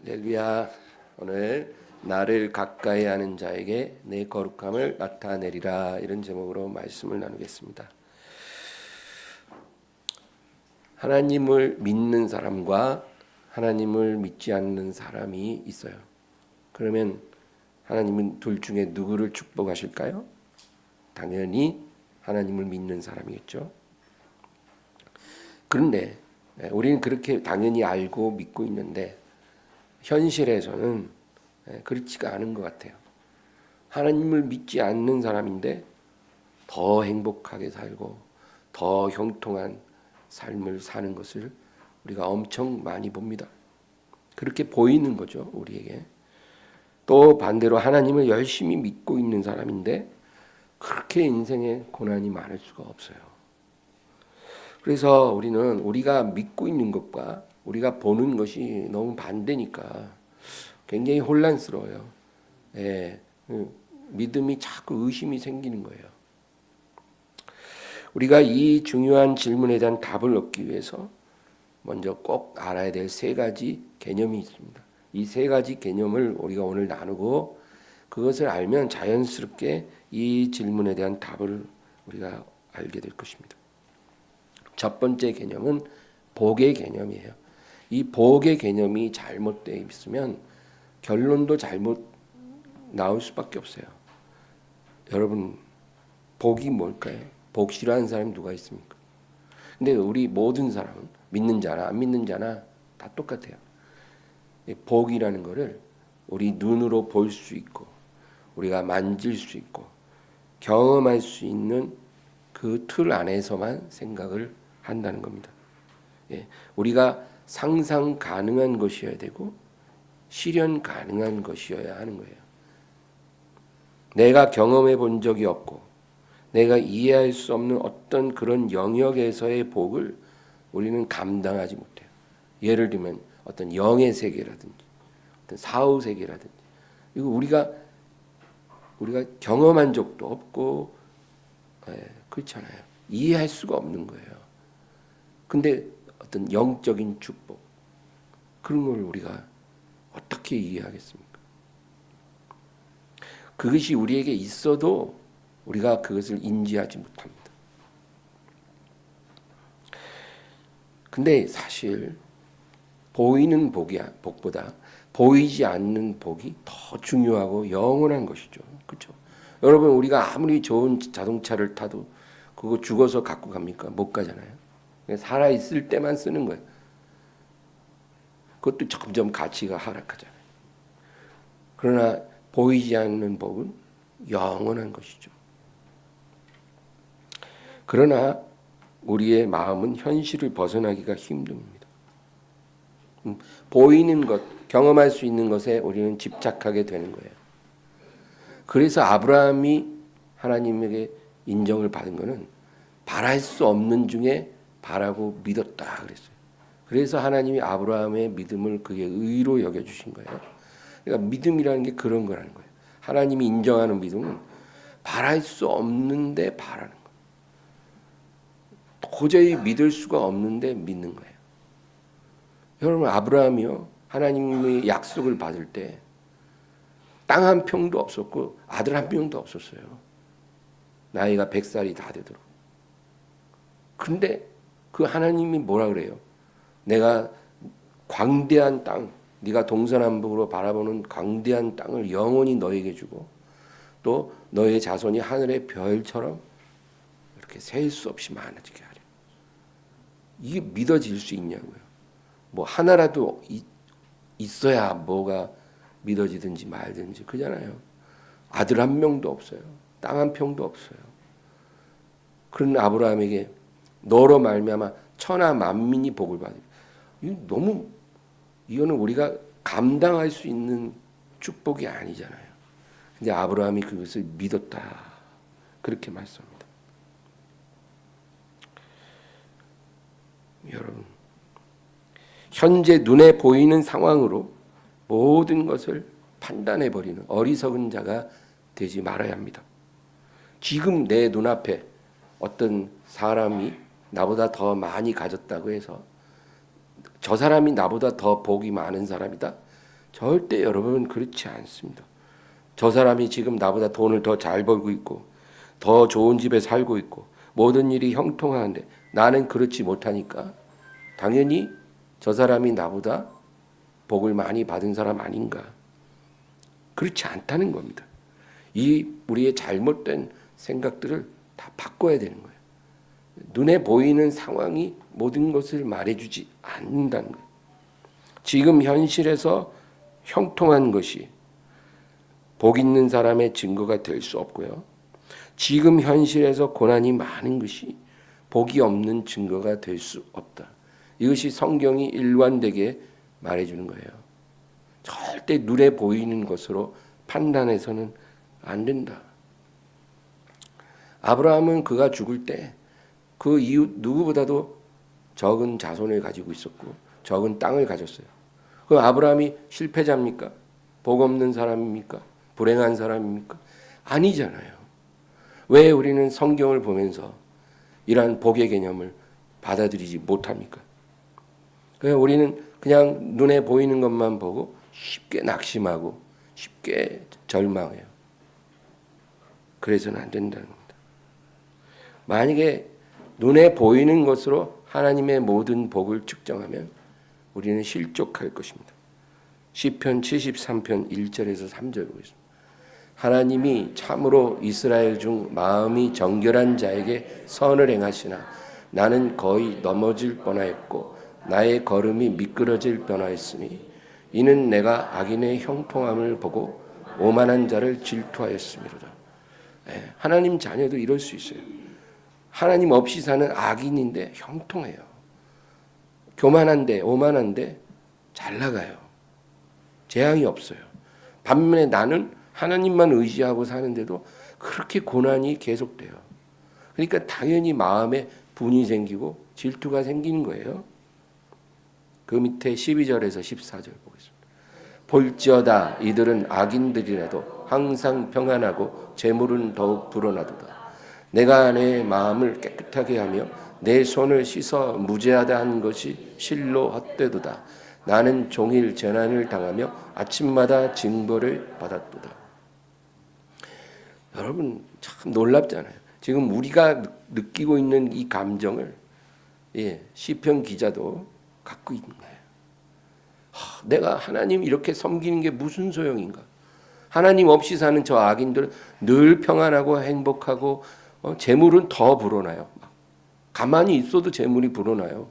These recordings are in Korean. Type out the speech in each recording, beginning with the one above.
할렐루야. 오늘 나를 가까이 하는 자에게 내 거룩함을 나타내리라, 이런 제목으로 말씀을 나누겠습니다. 하나님을 믿는 사람과 하나님을 믿지 않는 사람이 있어요. 그러면 하나님은 둘 중에 누구를 축복하실까요? 당연히 하나님을 믿는 사람이겠죠. 그런데 우리는 그렇게 당연히 알고 믿고 있는데 현실에서는 그렇지가 않은 것 같아요. 하나님을 믿지 않는 사람인데 더 행복하게 살고 더 형통한 삶을 사는 것을 우리가 엄청 많이 봅니다. 그렇게 보이는 거죠, 우리에게. 또 반대로 하나님을 열심히 믿고 있는 사람인데 그렇게 인생에 고난이 많을 수가 없어요. 그래서 우리는 우리가 믿고 있는 것과 우리가 보는 것이 너무 반대니까 굉장히 혼란스러워요. 믿음이 자꾸 의심이 생기는 거예요. 우리가 이 중요한 질문에 대한 답을 얻기 위해서 먼저 꼭 알아야 될 세 가지 개념이 있습니다. 이 세 가지 개념을 우리가 오늘 나누고 그것을 알면 자연스럽게 이 질문에 대한 답을 우리가 알게 될 것입니다. 첫 번째 개념은 복의 개념이에요. 이 복의 개념이 잘못되어 있으면 결론도 잘못 나올 수밖에 없어요. 여러분, 복이 뭘까요? 복 싫어하는 사람이 누가 있습니까? 근데 우리 모든 사람은 믿는 자나 안 믿는 자나 다 똑같아요. 복이라는 거를 우리 눈으로 볼 수 있고 우리가 만질 수 있고 경험할 수 있는 그 틀 안에서만 생각을 한다는 겁니다. 우리가 상상 가능한 것이어야 되고 실현 가능한 것이어야 하는 거예요. 내가 경험해 본 적이 없고 내가 이해할 수 없는 어떤 그런 영역에서의 복을 우리는 감당하지 못해요. 예를 들면 어떤 영의 세계라든지 어떤 사후 세계라든지 이거 우리가 경험한 적도 없고 그렇잖아요. 이해할 수가 없는 거예요. 근데 어떤 영적인 축복 그런 걸 우리가 어떻게 이해하겠습니까? 그것이 우리에게 있어도 우리가 그것을 인지하지 못합니다. 근데 사실 보이는 복보다 보이지 않는 복이 더 중요하고 영원한 것이죠. 그렇죠? 여러분, 우리가 아무리 좋은 자동차를 타도 그거 죽어서 갖고 갑니까? 못 가잖아요. 살아 있을 때만 쓰는 거예요. 그것도 점점 가치가 하락하잖아요. 그러나 보이지 않는 복은 영원한 것이죠. 그러나 우리의 마음은 현실을 벗어나기가 힘듭니다. 보이는 것, 경험할 수 있는 것에 우리는 집착하게 되는 거예요. 그래서 아브라함이 하나님에게 인정을 받은 것은 바랄 수 없는 중에 바라고 믿었다 그랬어요. 그래서 하나님이 아브라함의 믿음을 그의 의로 여겨주신 거예요. 그러니까 믿음이라는 게 그런 거라는 거예요. 하나님이 인정하는 믿음은 바랄 수 없는데 바라는 거예요. 도저히 믿을 수가 없는데 믿는 거예요. 여러분, 아브라함이요, 하나님의 약속을 받을 때 땅 한 평도 없었고 아들 한 명도 없었어요. 나이가 100살이 다 되도록. 그런데 그 하나님이 뭐라 그래요? 내가 광대한 땅, 네가 동서남북으로 바라보는 광대한 땅을 영원히 너에게 주고 또 너의 자손이 하늘의 별처럼 이렇게 셀 수 없이 많아지게 하려. 이게 믿어질 수 있냐고요. 뭐 하나라도 있어야 뭐가 믿어지든지 말든지 그잖아요. 아들 한 명도 없어요. 땅 한 평도 없어요. 그런 아브라함에게 너로 말미암아 천하 만민이 복을 받으리. 이거는 우리가 감당할 수 있는 축복이 아니잖아요. 근데 아브라함이 그것을 믿었다. 그렇게 말씀합니다. 여러분, 현재 눈에 보이는 상황으로 모든 것을 판단해버리는 어리석은 자가 되지 말아야 합니다. 지금 내 눈앞에 어떤 사람이 나보다 더 많이 가졌다고 해서 저 사람이 나보다 더 복이 많은 사람이다, 절대 여러분 그렇지 않습니다. 저 사람이 지금 나보다 돈을 더 잘 벌고 있고 더 좋은 집에 살고 있고 모든 일이 형통하는데 나는 그렇지 못하니까 당연히 저 사람이 나보다 복을 많이 받은 사람 아닌가. 그렇지 않다는 겁니다. 이 우리의 잘못된 생각들을 다 바꿔야 되는 거예요. 눈에 보이는 상황이 모든 것을 말해주지 않는다는 거예요. 지금 현실에서 형통한 것이 복 있는 사람의 증거가 될 수 없고요. 지금 현실에서 고난이 많은 것이 복이 없는 증거가 될 수 없다. 이것이 성경이 일관되게 말해주는 거예요. 절대 눈에 보이는 것으로 판단해서는 안 된다. 아브라함은 그가 죽을 때 그 이웃 누구보다도 적은 자손을 가지고 있었고 적은 땅을 가졌어요. 그 아브라함이 실패자입니까? 복 없는 사람입니까? 불행한 사람입니까? 아니잖아요. 왜 우리는 성경을 보면서 이러한 복의 개념을 받아들이지 못합니까? 우리는 그냥 눈에 보이는 것만 보고 쉽게 낙심하고 쉽게 절망해요. 그래서는 안 된다는 겁니다. 만약에 눈에 보이는 것으로 하나님의 모든 복을 측정하면 우리는 실족할 것입니다. 시편 73편 1절에서 3절 보겠습니다. 하나님이 참으로 이스라엘 중 마음이 정결한 자에게 선을 행하시나 나는 거의 넘어질 뻔하였고 나의 걸음이 미끄러질 뻔하였으니 이는 내가 악인의 형통함을 보고 오만한 자를 질투하였음이로다. 하나님 자녀도 이럴 수 있어요. 하나님 없이 사는 악인인데 형통해요. 교만한데 오만한데 잘 나가요. 재앙이 없어요. 반면에 나는 하나님만 의지하고 사는데도 그렇게 고난이 계속돼요. 그러니까 당연히 마음에 분이 생기고 질투가 생기는 거예요. 그 밑에 12절에서 14절 보겠습니다. 볼지어다 이들은 악인들이라도 항상 평안하고 재물은 더욱 불어나도다. 내가 내 마음을 깨끗하게 하며 내 손을 씻어 무죄하다 한 것이 실로 헛되도다. 나는 종일 재난을 당하며 아침마다 징벌을 받았도다. 여러분 참 놀랍잖아요. 지금 우리가 느끼고 있는 이 감정을 시편 기자도 갖고 있는 거예요. 내가 하나님 이렇게 섬기는 게 무슨 소용인가? 하나님 없이 사는 저 악인들은 늘 평안하고 행복하고 재물은 더 불어나요. 가만히 있어도 재물이 불어나요.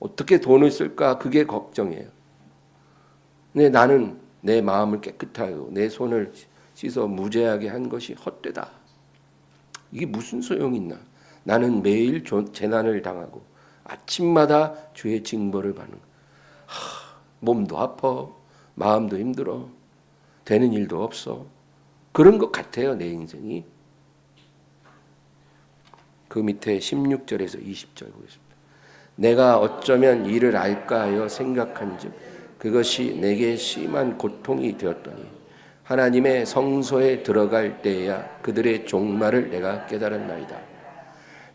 어떻게 돈을 쓸까 그게 걱정이에요. 근데 나는 내 마음을 깨끗하고 내 손을 씻어 무죄하게 한 것이 헛되다. 이게 무슨 소용이 있나? 나는 매일 재난을 당하고 아침마다 주의 징벌을 받는 거야. 몸도 아파, 마음도 힘들어, 되는 일도 없어. 그런 것 같아요, 내 인생이. 그 밑에 16절에서 20절 보겠습니다. 내가 어쩌면 이를 알까 하여 생각한즉 그것이 내게 심한 고통이 되었더니 하나님의 성소에 들어갈 때에야 그들의 종말을 내가 깨달았나이다.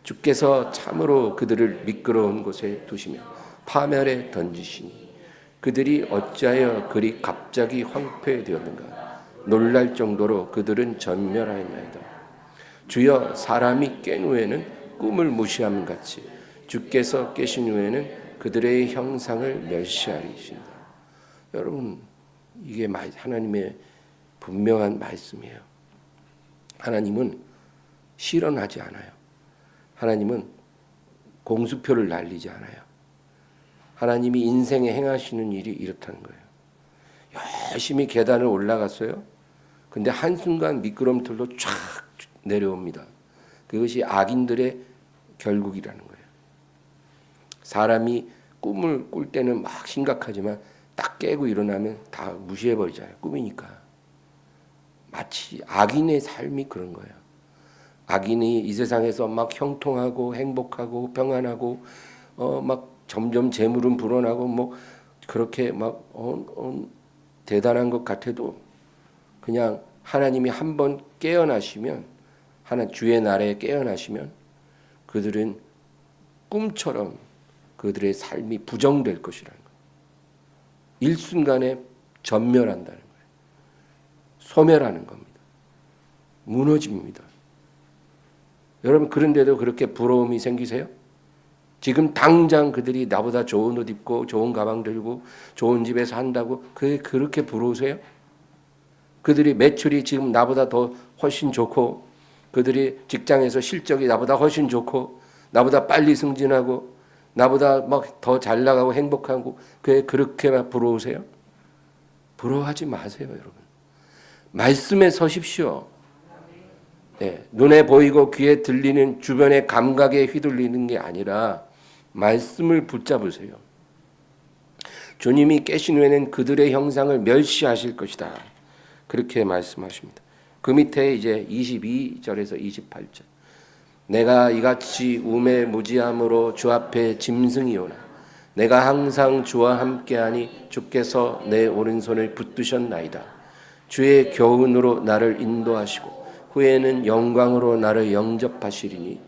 주께서 참으로 그들을 미끄러운 곳에 두시며 파멸에 던지시니 그들이 어찌하여 그리 갑자기 황폐되었는가. 놀랄 정도로 그들은 전멸하였나이다. 주여 사람이 깬 후에는 꿈을 무시함 같이 주께서 깨신 후에는 그들의 형상을 멸시하리신다. 여러분 이게 하나님의 분명한 말씀이에요. 하나님은 실언하지 않아요. 하나님은 공수표를 날리지 않아요. 하나님이 인생에 행하시는 일이 이렇다는 거예요. 열심히 계단을 올라갔어요. 근데 한순간 미끄럼틀로 쫙 내려옵니다. 그것이 악인들의 결국이라는 거예요. 사람이 꿈을 꿀 때는 막 심각하지만 딱 깨고 일어나면 다 무시해버리잖아요. 꿈이니까. 마치 악인의 삶이 그런 거예요. 악인이 이 세상에서 막 형통하고 행복하고 평안하고 막 점점 재물은 불어나고 뭐 그렇게 막 대단한 것 같아도 그냥 하나님이 한번 깨어나시면 주의 날에 깨어나시면 그들은 꿈처럼 그들의 삶이 부정될 것이라는 거예요. 일순간에 전멸한다는 거예요. 소멸하는 겁니다. 무너집니다. 여러분 그런데도 그렇게 부러움이 생기세요? 지금 당장 그들이 나보다 좋은 옷 입고 좋은 가방 들고 좋은 집에 산다고 그게 그렇게 부러우세요? 그들이 매출이 지금 나보다 더 훨씬 좋고 그들이 직장에서 실적이 나보다 훨씬 좋고 나보다 빨리 승진하고 나보다 막 더 잘 나가고 행복하고 그게 그렇게 부러우세요? 부러워하지 마세요, 여러분. 말씀에 서십시오. 네, 눈에 보이고 귀에 들리는 주변의 감각에 휘둘리는 게 아니라 말씀을 붙잡으세요. 주님이 깨신 후에는 그들의 형상을 멸시하실 것이다. 그렇게 말씀하십니다. 그 밑에 이제 22절에서 28절. 내가 이같이 우매무지함으로 주 앞에 짐승이오나 내가 항상 주와 함께하니 주께서 내 오른손을 붙드셨나이다. 주의 교훈으로 나를 인도하시고 후에는 영광으로 나를 영접하시리니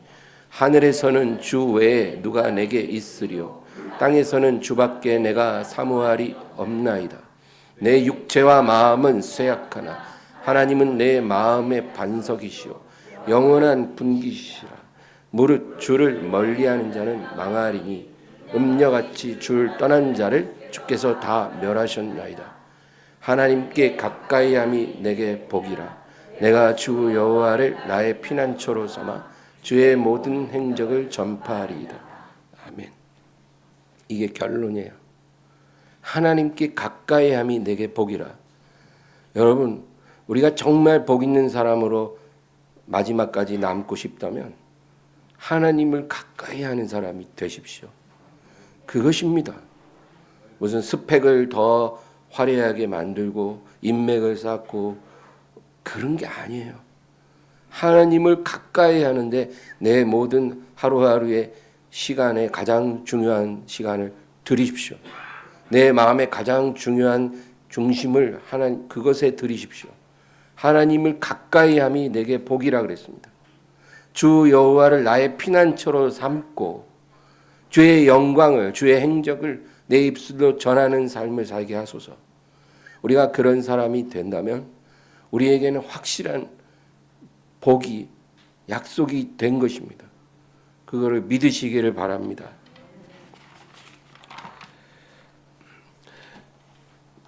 하늘에서는 주 외에 누가 내게 있으리요 땅에서는 주밖에 내가 사모할이 없나이다. 내 육체와 마음은 쇠약하나 하나님은 내 마음의 반석이시오 영원한 분기시라. 무릇 주를 멀리하는 자는 망하리니 음녀같이 주를 떠난 자를 주께서 다 멸하셨나이다. 하나님께 가까이함이 내게 복이라. 내가 주 여호와를 나의 피난처로 삼아 주의 모든 행적을 전파하리이다. 아멘. 이게 결론이에요. 하나님께 가까이함이 내게 복이라. 여러분, 우리가 정말 복 있는 사람으로 마지막까지 남고 싶다면 하나님을 가까이 하는 사람이 되십시오. 그것입니다. 무슨 스펙을 더 화려하게 만들고 인맥을 쌓고 그런 게 아니에요. 하나님을 가까이 하는데 내 모든 하루하루의 시간에 가장 중요한 시간을 들이십시오. 내 마음의 가장 중요한 중심을 하나님 그것에 들이십시오. 하나님을 가까이 함이 내게 복이라 그랬습니다. 주 여호와를 나의 피난처로 삼고 주의 영광을 주의 행적을 내 입술로 전하는 삶을 살게 하소서. 우리가 그런 사람이 된다면 우리에게는 확실한 복이 약속이 된 것입니다. 그거를 믿으시기를 바랍니다.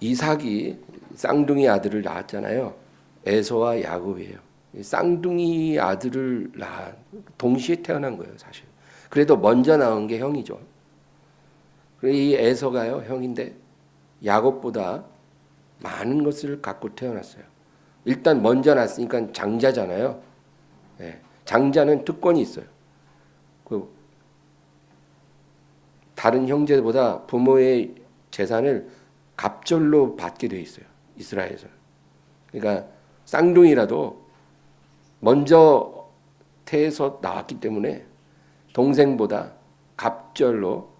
이삭이 쌍둥이 아들을 낳았잖아요. 에서와 야곱이에요. 쌍둥이 아들을 동시에 태어난 거예요, 사실. 그래도 먼저 나온 게 형이죠. 이 에서가요, 형인데 야곱보다 많은 것을 갖고 태어났어요. 일단 먼저 났으니까 장자잖아요. 네, 장자는 특권이 있어요. 다른 형제보다 부모의 재산을 갑절로 받게 돼 있어요. 이스라엘에서는. 그러니까 쌍둥이라도 먼저 태에서 나왔기 때문에 동생보다 갑절로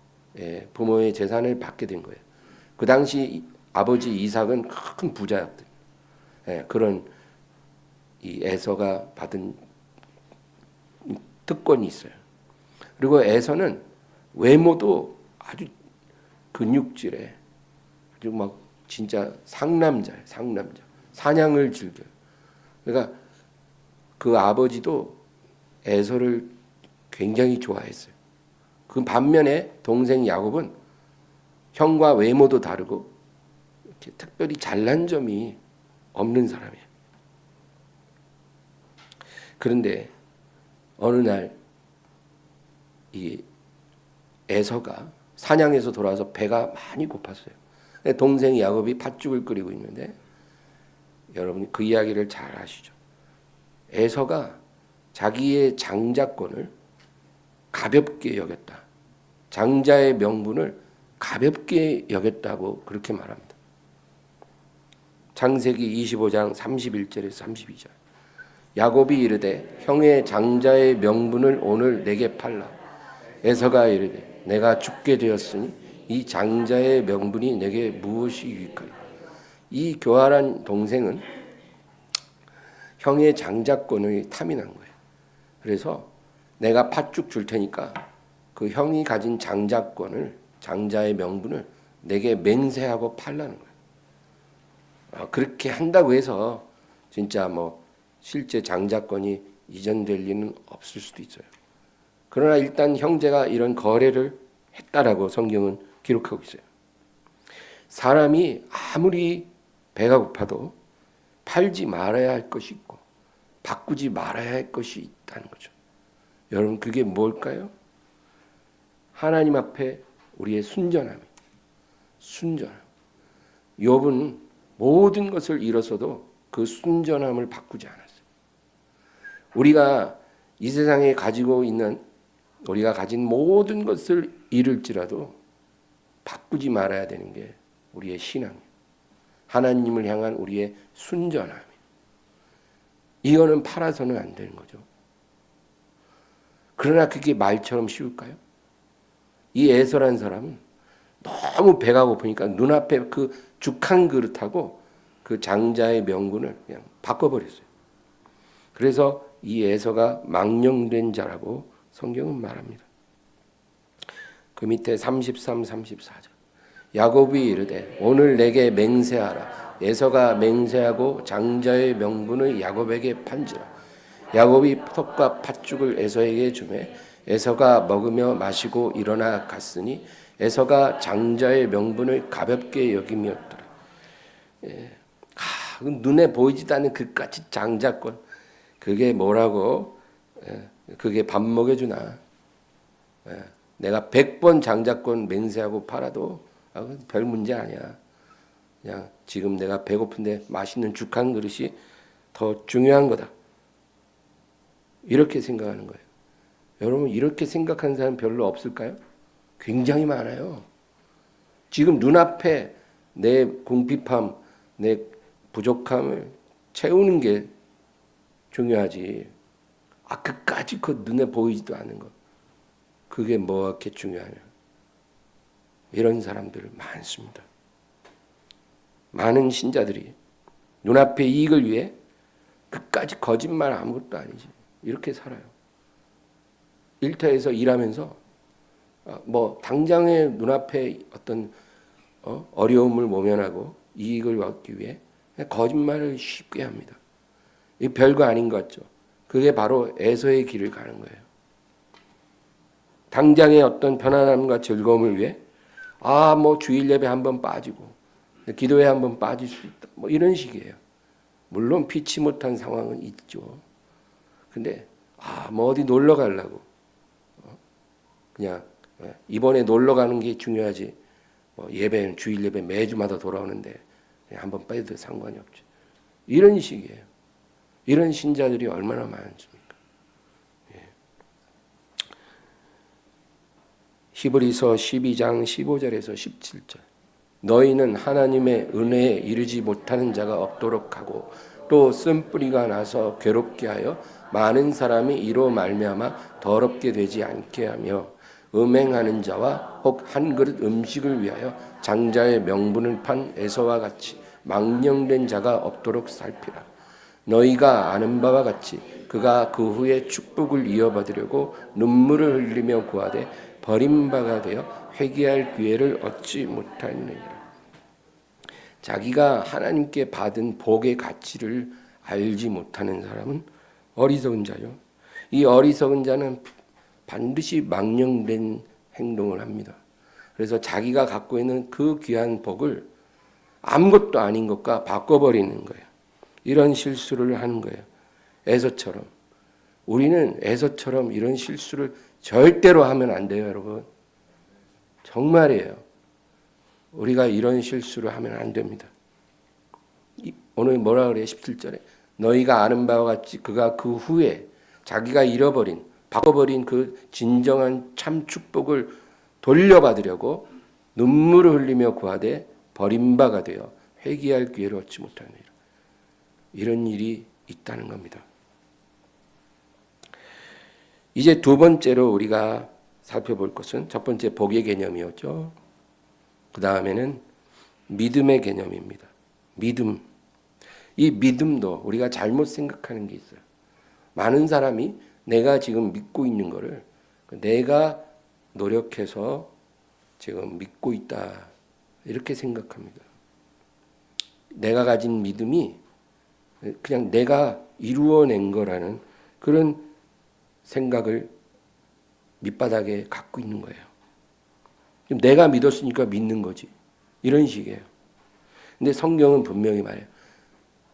부모의 재산을 받게 된 거예요. 그 당시 아버지 이삭은 큰 부자였대요. 그런 이 에서가 받은 특권이 있어요. 그리고 에서는 외모도 아주 근육질에 아주 막 진짜 상남자예요. 상남자. 사냥을 즐겨요. 그러니까 그 아버지도 에서를 굉장히 좋아했어요. 그 반면에 동생 야곱은 형과 외모도 다르고 이렇게 특별히 잘난 점이 없는 사람이에요. 그런데 어느 날 이 에서가 사냥에서 돌아와서 배가 많이 고팠어요. 동생 야곱이 팥죽을 끓이고 있는데 여러분이 그 이야기를 잘 아시죠? 에서가 자기의 장자권을 가볍게 여겼다. 장자의 명분을 가볍게 여겼다고 그렇게 말합니다. 창세기 25장 31절에서 32절. 야곱이 이르되 형의 장자의 명분을 오늘 내게 팔라. 에서가 이르되 내가 죽게 되었으니 이 장자의 명분이 내게 무엇이 유익하리까. 이 교활한 동생은 형의 장자권을 탐이 난 거예요. 그래서 내가 팥죽 줄 테니까 그 형이 가진 장자권을 장자의 명분을 내게 맹세하고 팔라는 거예요. 그렇게 한다고 해서 진짜 뭐 실제 장자권이 이전될 리는 없을 수도 있어요. 그러나 일단 형제가 이런 거래를 했다라고 성경은 기록하고 있어요. 사람이 아무리 배가 고파도 팔지 말아야 할 것이 있고 바꾸지 말아야 할 것이 있다는 거죠. 여러분 그게 뭘까요? 하나님 앞에 우리의 순전함. 욥은 모든 것을 잃어서도 그 순전함을 바꾸지 않았어요. 우리가 이 세상에 가지고 있는 우리가 가진 모든 것을 잃을지라도 바꾸지 말아야 되는 게 우리의 신앙이에요. 하나님을 향한 우리의 순전함이에요. 이거는 팔아서는 안 되는 거죠. 그러나 그게 말처럼 쉬울까요? 이 에서란 사람은 너무 배가 고프니까 눈앞에 그 죽 한 그릇하고 그 장자의 명분을 그냥 바꿔버렸어요. 그래서 이 에서가 망령된 자라고 성경은 말합니다. 그 밑에 33, 34절. 야곱이 이르되 오늘 내게 맹세하라. 에서가 맹세하고 장자의 명분을 야곱에게 판지라. 야곱이 떡과 팥죽을 에서에게 주매 에서가 먹으며 마시고 일어나 갔으니 에서가 장자의 명분을 가볍게 여김이었더라. 눈에 보이지도 않는 그까지 장자권. 그게 뭐라고? 그게 밥 먹여주나? 내가 100번 장자권 맹세하고 팔아도 별 문제 아니야. 그냥 지금 내가 배고픈데 맛있는 죽 한 그릇이 더 중요한 거다. 이렇게 생각하는 거예요. 여러분 이렇게 생각하는 사람 별로 없을까요? 굉장히 많아요. 지금 눈앞에 내 궁핍함, 내 부족함을 채우는 게 중요하지. 그까지 그 눈에 보이지도 않는 것. 그게 뭐가 중요하냐. 이런 사람들 많습니다. 많은 신자들이 눈앞의 이익을 위해 끝까지 거짓말 아무것도 아니지. 이렇게 살아요. 일터에서 일하면서 뭐 당장의 눈앞에 어떤 어려움을 모면하고 이익을 얻기 위해 거짓말을 쉽게 합니다. 이 별거 아닌 것 같죠. 그게 바로 에서의 길을 가는 거예요. 당장의 어떤 편안함과 즐거움을 위해 뭐 주일 예배 한번 빠지고 기도회 한번 빠질 수 있다. 뭐 이런 식이에요. 물론 피치 못한 상황은 있죠. 근데 뭐 어디 놀러 가려고 그냥 이번에 놀러 가는 게 중요하지. 예배는 주일 예배 매주마다 돌아오는데 그냥 한번 빼도 상관이 없지. 이런 식이에요. 이런 신자들이 얼마나 많습니까? 히브리서 12장 15절에서 17절. 너희는 하나님의 은혜에 이르지 못하는 자가 없도록 하고 또 쓴뿌리가 나서 괴롭게 하여 많은 사람이 이로 말미암아 더럽게 되지 않게 하며 음행하는 자와 혹 한 그릇 음식을 위하여 장자의 명분을 판 에서와 같이 망령된 자가 없도록 살피라. 너희가 아는 바와 같이 그가 그 후에 축복을 이어받으려고 눈물을 흘리며 구하되 버림바가 되어 회개할 기회를 얻지 못하느니라. 자기가 하나님께 받은 복의 가치를 알지 못하는 사람은 어리석은 자요. 이 어리석은 자는 반드시 망령된 행동을 합니다. 그래서 자기가 갖고 있는 그 귀한 복을 아무것도 아닌 것과 바꿔버리는 거예요. 이런 실수를 하는 거예요. 에서처럼. 우리는 에서처럼 이런 실수를 절대로 하면 안 돼요, 여러분. 정말이에요. 우리가 이런 실수를 하면 안 됩니다. 오늘 뭐라 그래요? 17절에. 너희가 아는 바와 같이 그가 그 후에 자기가 잃어버린, 바꿔버린 그 진정한 참 축복을 돌려받으려고 눈물을 흘리며 구하되 버림바가 되어 회개할 기회를 얻지 못하느니라. 이런 일이 있다는 겁니다. 이제 두 번째로 우리가 살펴볼 것은 첫 번째 복의 개념이었죠. 그 다음에는 믿음의 개념입니다. 믿음. 이 믿음도 우리가 잘못 생각하는 게 있어요. 많은 사람이 내가 지금 믿고 있는 거를 내가 노력해서 지금 믿고 있다 이렇게 생각합니다. 내가 가진 믿음이 그냥 내가 이루어낸 거라는 그런 생각을 밑바닥에 갖고 있는 거예요. 내가 믿었으니까 믿는 거지. 이런 식이에요. 근데 성경은 분명히 말해요.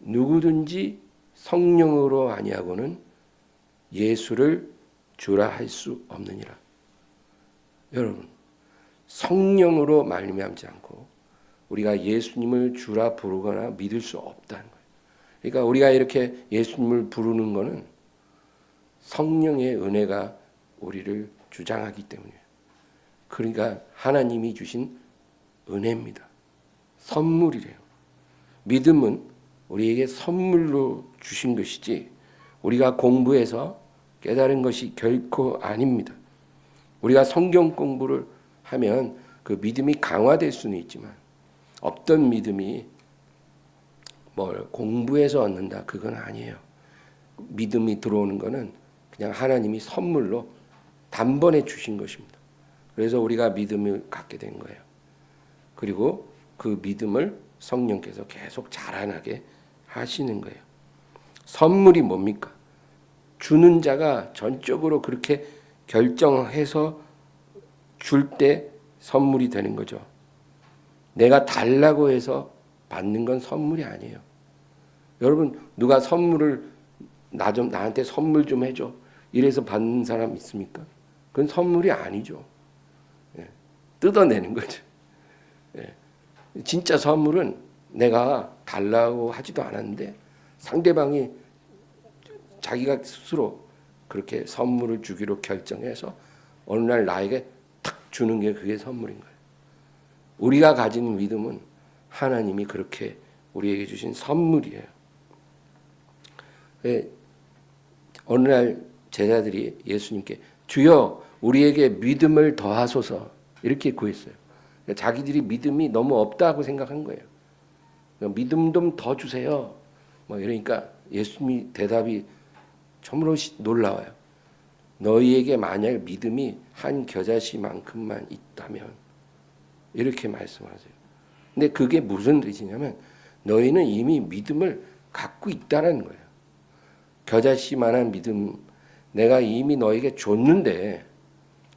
누구든지 성령으로 아니하고는 예수를 주라 할 수 없느니라. 여러분, 성령으로 말미암지 않고 우리가 예수님을 주라 부르거나 믿을 수 없다는 거예요. 그러니까 우리가 이렇게 예수님을 부르는 거는 성령의 은혜가 우리를 주장하기 때문이에요. 그러니까 하나님이 주신 은혜입니다. 선물이래요. 믿음은 우리에게 선물로 주신 것이지 우리가 공부해서 깨달은 것이 결코 아닙니다. 우리가 성경 공부를 하면 그 믿음이 강화될 수는 있지만 없던 믿음이 뭘 공부해서 얻는다 그건 아니에요. 믿음이 들어오는 거는 그냥 하나님이 선물로 단번에 주신 것입니다. 그래서 우리가 믿음을 갖게 된 거예요. 그리고 그 믿음을 성령께서 계속 자라나게 하시는 거예요. 선물이 뭡니까? 주는 자가 전적으로 그렇게 결정해서 줄 때 선물이 되는 거죠. 내가 달라고 해서 받는 건 선물이 아니에요. 여러분 누가 선물을 나한테 선물 좀 해줘 이래서 받는 사람 있습니까? 그건 선물이 아니죠. 뜯어내는 거죠. 진짜 선물은 내가 달라고 하지도 않았는데 상대방이 자기가 스스로 그렇게 선물을 주기로 결정해서 어느 날 나에게 탁 주는 게 그게 선물인 거예요. 우리가 가진 믿음은 하나님이 그렇게 우리에게 주신 선물이에요. 어느 날 제자들이 예수님께 주여 우리에게 믿음을 더하소서 이렇게 구했어요. 자기들이 믿음이 너무 없다고 생각한 거예요. 믿음 좀 더 주세요. 이러니까 예수님이 대답이 참으로 놀라워요. 너희에게 만약 믿음이 한 겨자씨만큼만 있다면 이렇게 말씀하세요. 근데 그게 무슨 뜻이냐면 너희는 이미 믿음을 갖고 있다는 거예요. 겨자씨만한 믿음 내가 이미 너에게 줬는데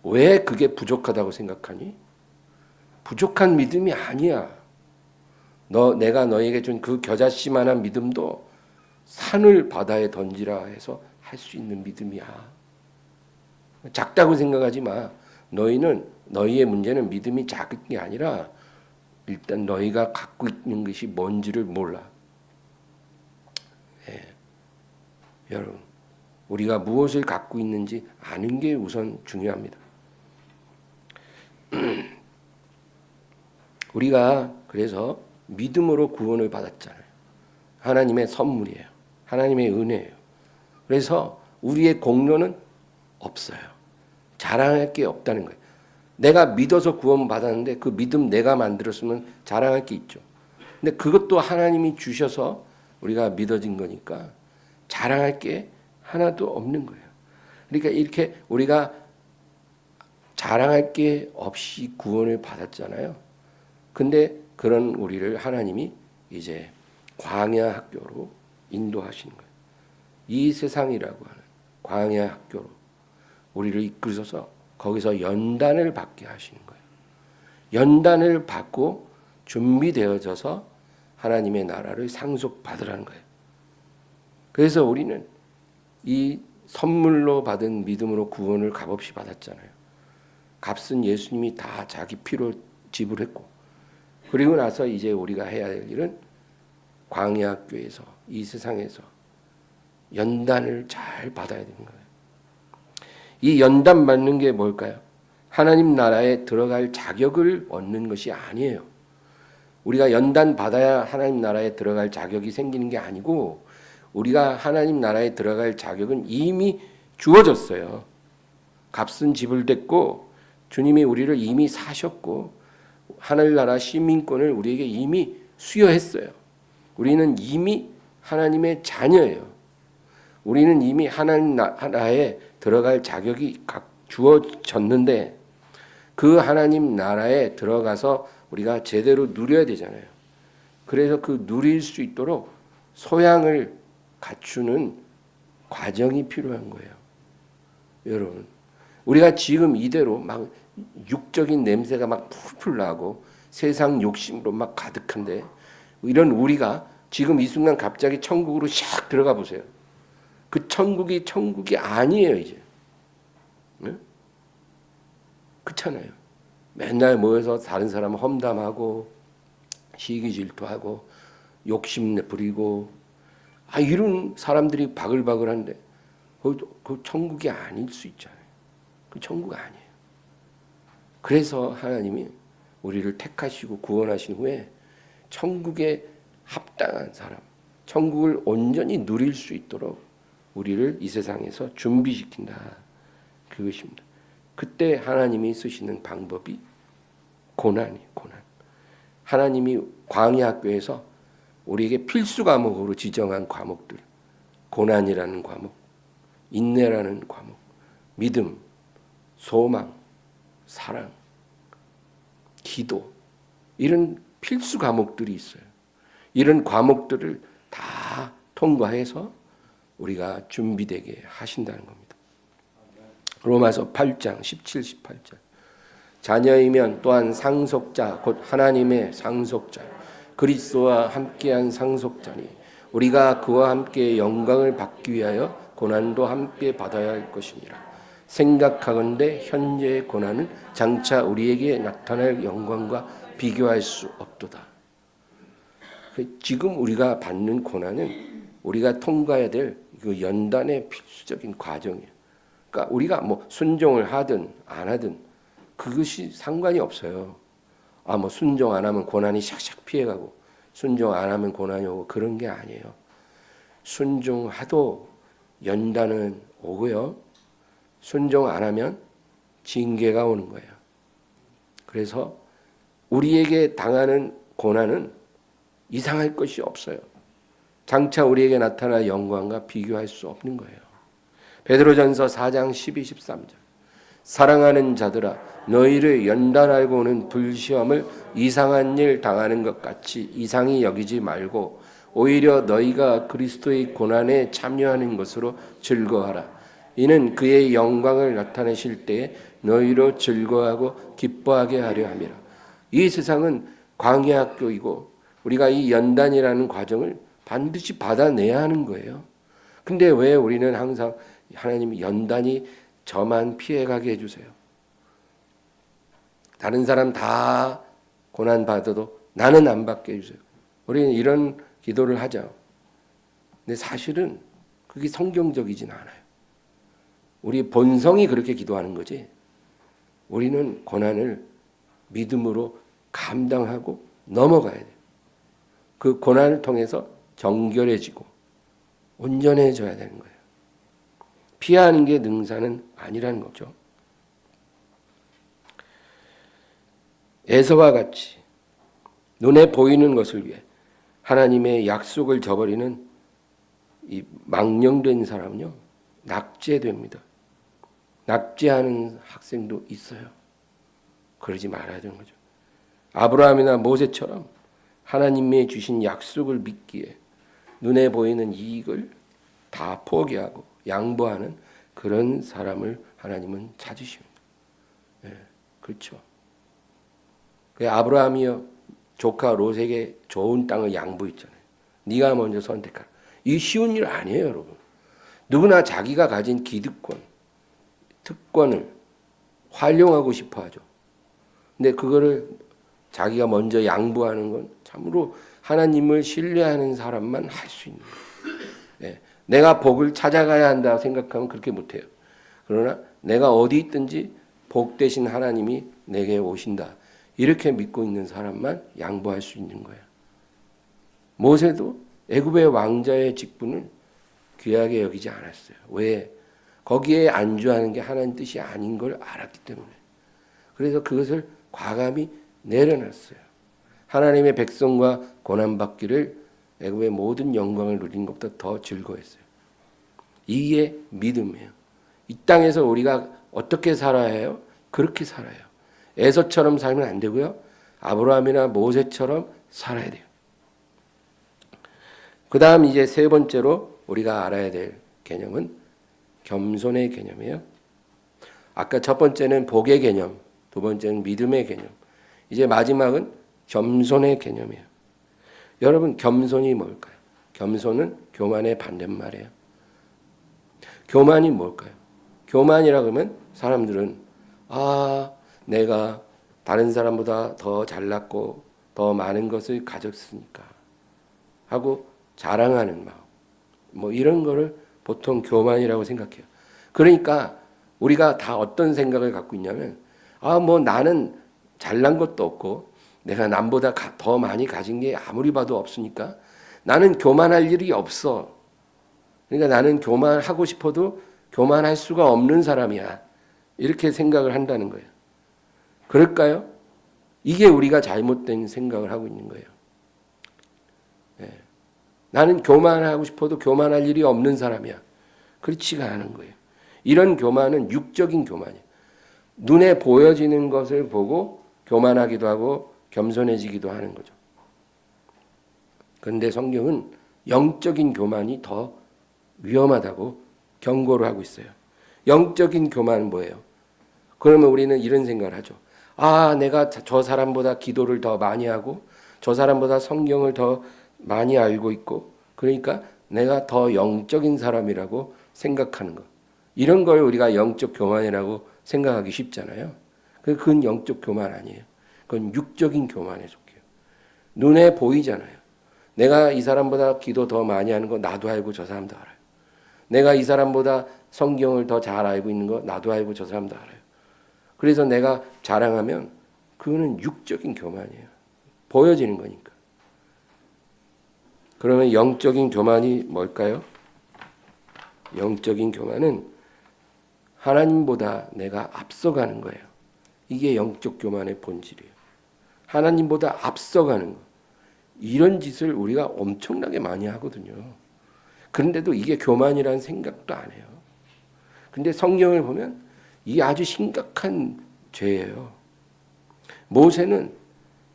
왜 그게 부족하다고 생각하니? 부족한 믿음이 아니야. 내가 너에게 준 그 겨자씨만한 믿음도 산을 바다에 던지라 해서 할 수 있는 믿음이야. 작다고 생각하지 마. 너희의 문제는 믿음이 작은 게 아니라 일단 너희가 갖고 있는 것이 뭔지를 몰라. 여러분, 우리가 무엇을 갖고 있는지 아는 게 우선 중요합니다. 우리가 그래서 믿음으로 구원을 받았잖아요. 하나님의 선물이에요. 하나님의 은혜예요. 그래서 우리의 공로는 없어요. 자랑할 게 없다는 거예요. 내가 믿어서 구원 받았는데 그 믿음 내가 만들었으면 자랑할 게 있죠. 근데 그것도 하나님이 주셔서 우리가 믿어진 거니까 자랑할 게 하나도 없는 거예요. 그러니까 이렇게 우리가 자랑할 게 없이 구원을 받았잖아요. 근데 그런 우리를 하나님이 이제 광야 학교로 인도하시는 거예요. 이 세상이라고 하는 광야 학교로 우리를 이끌어서 거기서 연단을 받게 하시는 거예요. 연단을 받고 준비되어져서 하나님의 나라를 상속받으라는 거예요. 그래서 우리는 이 선물로 받은 믿음으로 구원을 값없이 받았잖아요. 값은 예수님이 다 자기 피로 지불했고 그리고 나서 이제 우리가 해야 될 일은 광야 학교에서 이 세상에서 연단을 잘 받아야 되는 거예요. 이 연단 받는 게 뭘까요? 하나님 나라에 들어갈 자격을 얻는 것이 아니에요. 우리가 연단 받아야 하나님 나라에 들어갈 자격이 생기는 게 아니고 우리가 하나님 나라에 들어갈 자격은 이미 주어졌어요. 값은 지불됐고 주님이 우리를 이미 사셨고 하늘나라 시민권을 우리에게 이미 수여했어요. 우리는 이미 하나님의 자녀예요. 우리는 이미 하나님 나라에 들어갈 자격이 주어졌는데 그 하나님 나라에 들어가서 우리가 제대로 누려야 되잖아요. 그래서 그 누릴 수 있도록 소양을 갖추는 과정이 필요한 거예요. 여러분, 우리가 지금 이대로 막 육적인 냄새가 막 풀풀 나고 세상 욕심으로 막 가득한데, 이런 우리가 지금 이 순간 갑자기 천국으로 샥 들어가 보세요. 그 천국이 아니에요 이제. 네? 그렇잖아요. 맨날 모여서 다른 사람 험담하고 시기 질투하고 욕심 부리고 이런 사람들이 바글바글한데 그 천국이 아닐 수 있잖아요. 그 천국 아니에요. 그래서 하나님이 우리를 택하시고 구원하신 후에 천국에 합당한 사람, 천국을 온전히 누릴 수 있도록 우리를 이 세상에서 준비시킨다. 그것입니다. 그때 하나님이 쓰시는 방법이 고난이에요. 고난. 하나님이 광야 학교에서 우리에게 필수 과목으로 지정한 과목들, 고난이라는 과목, 인내라는 과목, 믿음, 소망, 사랑, 기도, 이런 필수 과목들이 있어요. 이런 과목들을 다 통과해서 우리가 준비되게 하신다는 겁니다. 로마서 8장 17, 18절. 자녀이면 또한 상속자 곧 하나님의 상속자 그리스도와 함께한 상속자니 우리가 그와 함께 영광을 받기 위하여 고난도 함께 받아야 할 것이니라. 생각하건대 현재의 고난은 장차 우리에게 나타날 영광과 비교할 수 없도다. 지금 우리가 받는 고난은 우리가 통과해야 될 그 연단의 필수적인 과정이에요. 그러니까 우리가 뭐 순종을 하든 안 하든 그것이 상관이 없어요. 뭐 순종 안 하면 고난이 샥샥 피해가고 순종 안 하면 고난이 오고 그런 게 아니에요. 순종하도 연단은 오고요. 순종 안 하면 징계가 오는 거예요. 그래서 우리에게 당하는 고난은 이상할 것이 없어요. 장차 우리에게 나타날 영광과 비교할 수 없는 거예요. 베드로전서 4장 12, 13절. 사랑하는 자들아 너희를 연단하고 오는 불시험을 이상한 일 당하는 것 같이 이상히 여기지 말고 오히려 너희가 그리스도의 고난에 참여하는 것으로 즐거워하라. 이는 그의 영광을 나타내실 때에 너희로 즐거워하고 기뻐하게 하려 함이라. 이 세상은 광야 학교이고 우리가 이 연단이라는 과정을 반드시 받아내야 하는 거예요. 근데 왜 우리는 항상 하나님이 연단이 저만 피해가게 해주세요. 다른 사람 다 고난 받아도 나는 안 받게 해주세요. 우리는 이런 기도를 하죠. 근데 사실은 그게 성경적이진 않아요. 우리 본성이 그렇게 기도하는 거지. 우리는 고난을 믿음으로 감당하고 넘어가야 돼요. 그 고난을 통해서 정결해지고 온전해져야 되는 거예요. 피하는 게 능사는 아니라는 거죠. 에서와 같이 눈에 보이는 것을 위해 하나님의 약속을 저버리는 이 망령된 사람은요, 낙제됩니다. 낙제하는 학생도 있어요. 그러지 말아야 되는 거죠. 아브라함이나 모세처럼 하나님이 주신 약속을 믿기에 눈에 보이는 이익을 다 포기하고 양보하는 그런 사람을 하나님은 찾으십니다. 네, 그렇죠. 아브라함이요 조카 롯에게 좋은 땅을 양보했잖아요. 네가 먼저 선택하라. 이 쉬운 일 아니에요, 여러분. 누구나 자기가 가진 기득권, 특권을 활용하고 싶어하죠. 근데 그거를 자기가 먼저 양보하는 건 참으로 하나님을 신뢰하는 사람만 할 수 있는 거예요. 네. 내가 복을 찾아가야 한다 생각하면 그렇게 못해요. 그러나 내가 어디 있든지 복 대신 하나님이 내게 오신다. 이렇게 믿고 있는 사람만 양보할 수 있는 거예요. 모세도 애굽의 왕자의 직분을 귀하게 여기지 않았어요. 왜? 거기에 안주하는 게 하나님 뜻이 아닌 걸 알았기 때문에. 그래서 그것을 과감히 내려놨어요. 하나님의 백성과 고난받기를 애굽의 모든 영광을 누린 것보다 더 즐거워했어요. 이게 믿음이에요. 이 땅에서 우리가 어떻게 살아야 해요? 그렇게 살아요. 에서처럼 살면 안 되고요. 아브라함이나 모세처럼 살아야 돼요. 그 다음 이제 세 번째로 우리가 알아야 될 개념은 겸손의 개념이에요. 아까 첫 번째는 복의 개념, 두 번째는 믿음의 개념, 이제 마지막은 겸손의 개념이에요. 여러분, 겸손이 뭘까요? 겸손은 교만의 반대말이에요. 교만이 뭘까요? 교만이라 그러면 사람들은 내가 다른 사람보다 더 잘났고 더 많은 것을 가졌으니까 하고 자랑하는 마음, 뭐 이런 거를 보통 교만이라고 생각해요. 그러니까 우리가 다 어떤 생각을 갖고 있냐면 뭐 나는 잘난 것도 없고 내가 남보다 더 많이 가진 게 아무리 봐도 없으니까 나는 교만할 일이 없어. 그러니까 나는 교만하고 싶어도 교만할 수가 없는 사람이야. 이렇게 생각을 한다는 거예요. 그럴까요? 이게 우리가 잘못된 생각을 하고 있는 거예요. 나는 교만하고 싶어도 교만할 일이 없는 사람이야. 그렇지가 않은 거예요. 이런 교만은 육적인 교만이에요. 눈에 보여지는 것을 보고 교만하기도 하고 겸손해지기도 하는 거죠. 그런데 성경은 영적인 교만이 더 위험하다고 경고를 하고 있어요. 영적인 교만은 뭐예요? 그러면 우리는 이런 생각을 하죠. 내가 저 사람보다 기도를 더 많이 하고 저 사람보다 성경을 더 많이 알고 있고 그러니까 내가 더 영적인 사람이라고 생각하는 것. 이런 걸 우리가 영적 교만이라고 생각하기 쉽잖아요. 그건 영적 교만 아니에요. 그건 육적인 교만에 속해요. 눈에 보이잖아요. 내가 이 사람보다 기도 더 많이 하는 거 나도 알고 저 사람도 알아요. 내가 이 사람보다 성경을 더 잘 알고 있는 거 나도 알고 저 사람도 알아요. 그래서 내가 자랑하면 그거는 육적인 교만이에요. 보여지는 거니까. 그러면 영적인 교만이 뭘까요? 영적인 교만은 하나님보다 내가 앞서가는 거예요. 이게 영적 교만의 본질이에요. 하나님보다 앞서가는 거. 이런 짓을 우리가 엄청나게 많이 하거든요. 그런데도 이게 교만이라는 생각도 안 해요. 근데 성경을 보면 이게 아주 심각한 죄예요. 모세는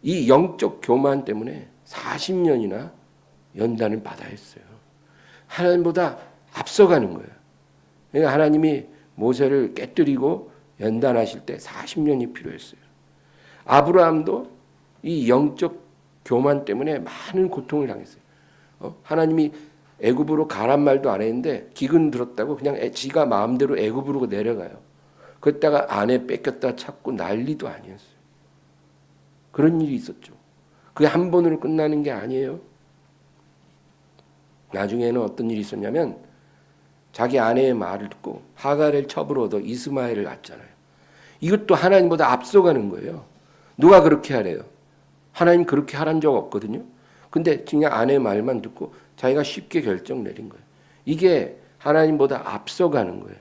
이 영적 교만 때문에 40년이나 연단을 받아야 했어요. 하나님보다 앞서가는 거예요. 그러니까 하나님이 모세를 깨뜨리고 연단하실 때 40년이 필요했어요. 아브라함도 이 영적 교만 때문에 많은 고통을 당했어요. 하나님이 애굽으로 가란 말도 안 했는데 기근 들었다고 그냥 지가 마음대로 애굽으로 내려가요. 그랬다가 아내 뺏겼다 찾고 난리도 아니었어요. 그런 일이 있었죠. 그게 한 번으로 끝나는 게 아니에요. 나중에는 어떤 일이 있었냐면 자기 아내의 말을 듣고 하갈을 첩으로 얻어 이스마엘을 낳았잖아요. 이것도 하나님보다 앞서가는 거예요. 누가 그렇게 하래요? 하나님 그렇게 하란 적 없거든요. 근데 그냥 아내의 말만 듣고 자기가 쉽게 결정 내린 거예요. 이게 하나님보다 앞서가는 거예요.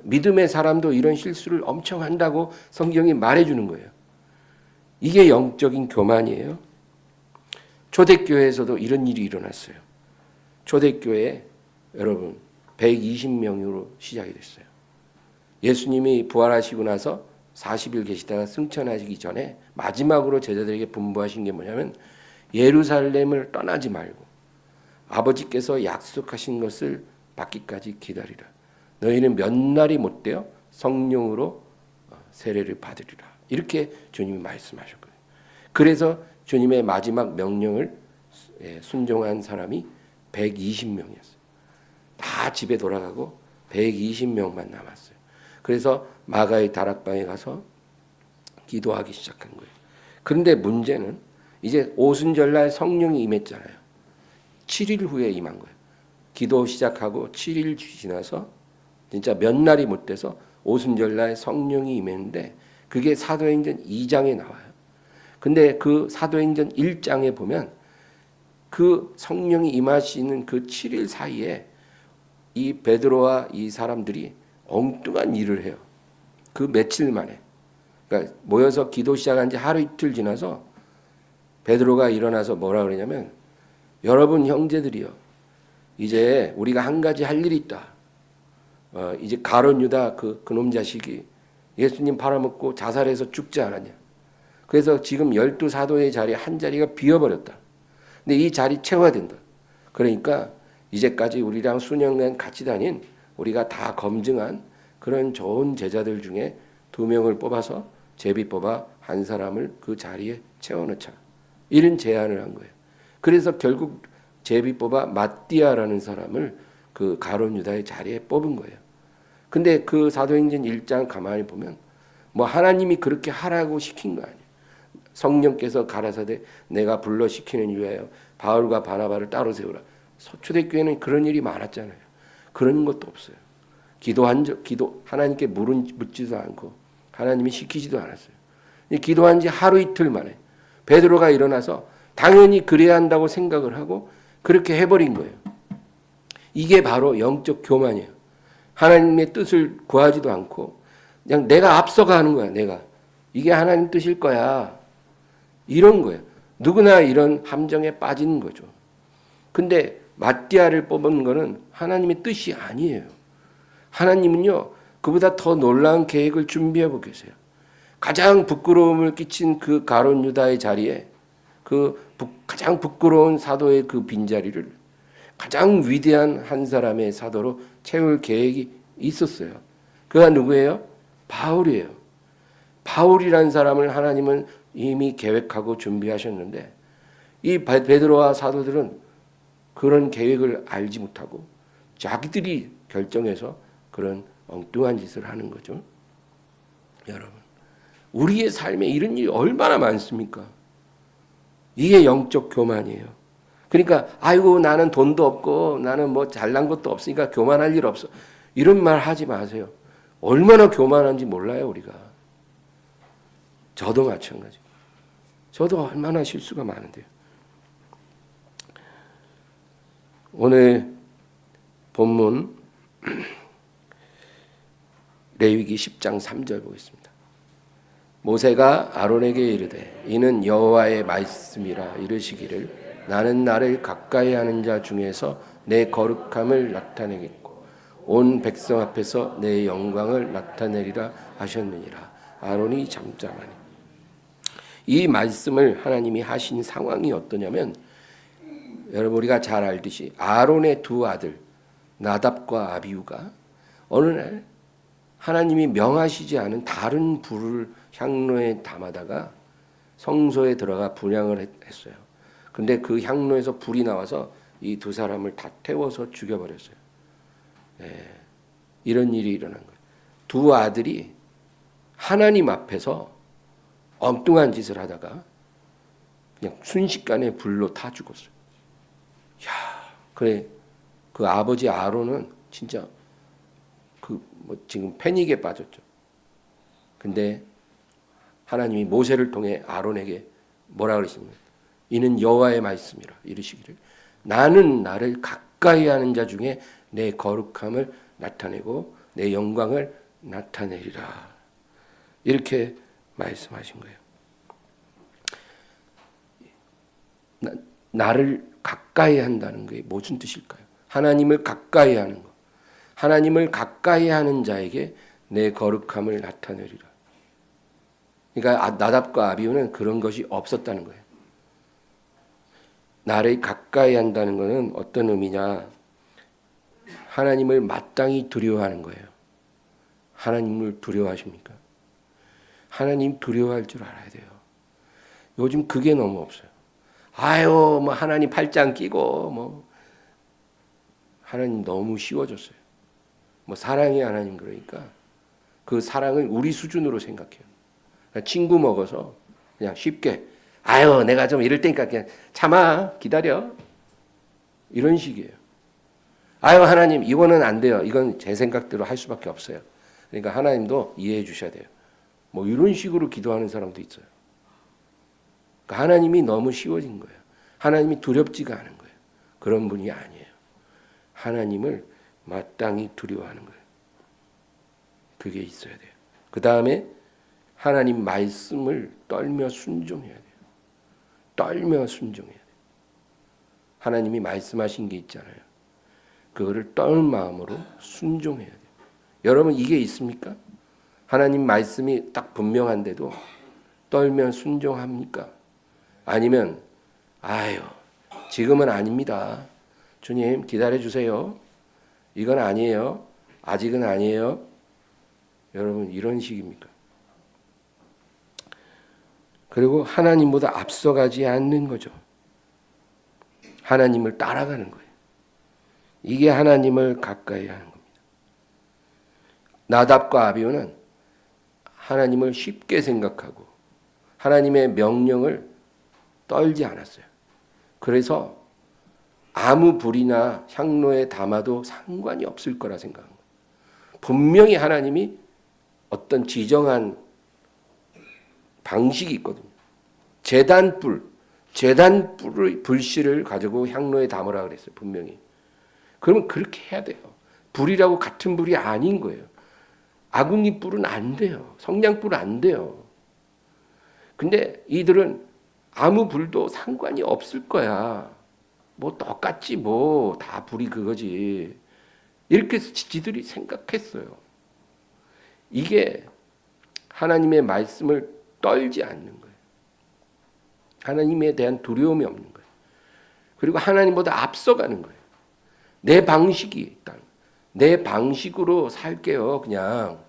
믿음의 사람도 이런 실수를 엄청 한다고 성경이 말해주는 거예요. 이게 영적인 교만이에요. 초대교회에서도 이런 일이 일어났어요. 초대교회에 여러분 120명으로 시작이 됐어요. 예수님이 부활하시고 나서 40일 계시다가 승천하시기 전에 마지막으로 제자들에게 분부하신 게 뭐냐면 예루살렘을 떠나지 말고 아버지께서 약속하신 것을 받기까지 기다리라. 너희는 몇 날이 못 되어 성령으로 세례를 받으리라. 이렇게 주님이 말씀하셨거든요. 그래서 주님의 마지막 명령을 순종한 사람이 120명이었어요. 다 집에 돌아가고 120명만 남았어요. 그래서 마가의 다락방에 가서 기도하기 시작한 거예요. 그런데 문제는 이제 오순절날 성령이 임했잖아요. 7일 후에 임한 거예요. 기도 시작하고 7일 지나서 진짜 몇 날이 못 돼서 오순절날 성령이 임했는데 그게 사도행전 2장에 나와요. 근데 그 사도행전 1장에 보면 그 성령이 임하시는 그 7일 사이에 이 베드로와 이 사람들이 엉뚱한 일을 해요. 그 며칠 만에. 그러니까 모여서 기도 시작한 지 하루 이틀 지나서 베드로가 일어나서 뭐라 그러냐면 여러분 형제들이요. 이제 우리가 한 가지 할 일이 있다. 이제 가룟 유다 그놈 자식이 예수님 팔아먹고 자살해서 죽지 않았냐. 그래서 지금 12 사도의 자리 한 자리가 비어버렸다. 근데 이 자리 채워야 된다. 그러니까 이제까지 우리랑 수년간 같이 다닌 우리가 다 검증한 그런 좋은 제자들 중에 2명을 뽑아서 제비 뽑아 한 사람을 그 자리에 채워넣자. 이런 제안을 한 거예요. 그래서 결국 제비 뽑아 마띠아라는 사람을 그 가룟 유다의 자리에 뽑은 거예요. 근데 그 사도행전 1장 가만히 보면 뭐 하나님이 그렇게 하라고 시킨 거 아니에요. 성령께서 가라사대 내가 불러 시키는 이유예요. 바울과 바나바를 따로 세우라. 초대교회는 그런 일이 많았잖아요. 그런 것도 없어요. 기도 하나님께 묻지도 않고 하나님이 시키지도 않았어요. 기도한 지 하루 이틀 만에 베드로가 일어나서 당연히 그래야 한다고 생각을 하고 그렇게 해버린 거예요. 이게 바로 영적 교만이에요. 하나님의 뜻을 구하지도 않고 그냥 내가 앞서가는 거야. 내가 이게 하나님 뜻일 거야. 이런 거예요. 누구나 이런 함정에 빠지는 거죠. 근데 마띠아를 뽑은 거는 하나님의 뜻이 아니에요. 하나님은요, 그보다 더 놀라운 계획을 준비하고 계세요. 가장 부끄러움을 끼친 그 가룟 유다의 자리에 가장 부끄러운 사도의 그 빈자리를 가장 위대한 한 사람의 사도로 채울 계획이 있었어요. 그가 누구예요? 바울이에요. 바울이라는 사람을 하나님은 이미 계획하고 준비하셨는데 이 베드로와 사도들은 그런 계획을 알지 못하고 자기들이 결정해서 그런 엉뚱한 짓을 하는 거죠. 여러분, 우리의 삶에 이런 일이 얼마나 많습니까? 이게 영적 교만이에요. 그러니까 아이고 나는 돈도 없고 나는 뭐 잘난 것도 없으니까 교만할 일 없어. 이런 말 하지 마세요. 얼마나 교만한지 몰라요, 우리가. 저도 마찬가지. 저도 얼마나 실수가 많은데요. 오늘 본문 레위기 10장 3절 보겠습니다. 모세가 아론에게 이르되 이는 여호와의 말씀이라 이르시기를 나는 나를 가까이 하는 자 중에서 내 거룩함을 나타내겠고 온 백성 앞에서 내 영광을 나타내리라 하셨느니라. 아론이 잠잠하니. 이 말씀을 하나님이 하신 상황이 어떠냐면 여러분 우리가 잘 알듯이 아론의 2 아들 나답과 아비후가 어느 날 하나님이 명하시지 않은 다른 불을 향로에 담아다가 성소에 들어가 분향을 했어요. 근데 그 향로에서 불이 나와서 이 2 사람을 다 태워서 죽여버렸어요. 이런 일이 일어난 거예요. 2 아들이 하나님 앞에서 엉뚱한 짓을 하다가 그냥 순식간에 불로 타 죽었어요. 야, 그래 그 아버지 아론은 진짜 지금 패닉에 빠졌죠. 근데 하나님이 모세를 통해 아론에게 뭐라 그러십니까? 이는 여호와의 말씀이라 이르시기를 나는 나를 가까이 하는 자 중에 내 거룩함을 나타내고 내 영광을 나타내리라. 이렇게 말씀하신 거예요. 나를 가까이 한다는 게 무슨 뜻일까요? 하나님을 가까이 하는 것. 하나님을 가까이 하는 자에게 내 거룩함을 나타내리라. 그러니까 나답과 아비후는 그런 것이 없었다는 거예요. 나를 가까이 한다는 것은 어떤 의미냐? 하나님을 마땅히 두려워하는 거예요. 하나님을 두려워하십니까? 하나님 두려워할 줄 알아야 돼요. 요즘 그게 너무 없어요. 아유, 뭐 하나님 팔짱 끼고 뭐 하나님 너무 쉬워졌어요. 뭐 사랑의 하나님 그러니까 그 사랑을 우리 수준으로 생각해요. 친구 먹어서 그냥 쉽게 아유 내가 좀 이럴 테니까 그냥 참아 기다려 이런 식이에요. 아유 하나님 이거는 안 돼요. 이건 제 생각대로 할 수밖에 없어요. 그러니까 하나님도 이해해 주셔야 돼요. 뭐 이런 식으로 기도하는 사람도 있어요. 그러니까 하나님이 너무 쉬워진 거예요. 하나님이 두렵지가 않은 거예요. 그런 분이 아니에요. 하나님을 마땅히 두려워하는 거예요. 그게 있어야 돼요. 그 다음에 하나님 말씀을 떨며 순종해야 돼요. 떨며 순종해야 돼요. 하나님이 말씀하신 게 있잖아요. 그거를 떨 마음으로 순종해야 돼요. 여러분 이게 있습니까? 하나님 말씀이 딱 분명한데도 떨면 순종합니까? 아니면 아유 지금은 아닙니다. 주님 기다려 주세요. 이건 아니에요. 아직은 아니에요. 여러분 이런 식입니까? 그리고 하나님보다 앞서가지 않는 거죠. 하나님을 따라가는 거예요. 이게 하나님을 가까이 하는 겁니다. 나답과 아비후는 하나님을 쉽게 생각하고 하나님의 명령을 떨지 않았어요. 그래서 아무 불이나 향로에 담아도 상관이 없을 거라 생각한 거예요. 분명히 하나님이 어떤 지정한 방식이 있거든요. 재단불의 불씨를 가지고 향로에 담으라 그랬어요. 분명히. 그러면 그렇게 해야 돼요. 불이라고 같은 불이 아닌 거예요. 아궁이 불은 안 돼요. 성냥불은 안 돼요. 근데 이들은 아무 불도 상관이 없을 거야. 뭐 똑같지 뭐 다 불이 그거지. 이렇게 지들이 생각했어요. 이게 하나님의 말씀을 떨지 않는 거예요. 하나님에 대한 두려움이 없는 거예요. 그리고 하나님보다 앞서가는 거예요. 내 방식이 있다. 내 방식으로 살게요. 그냥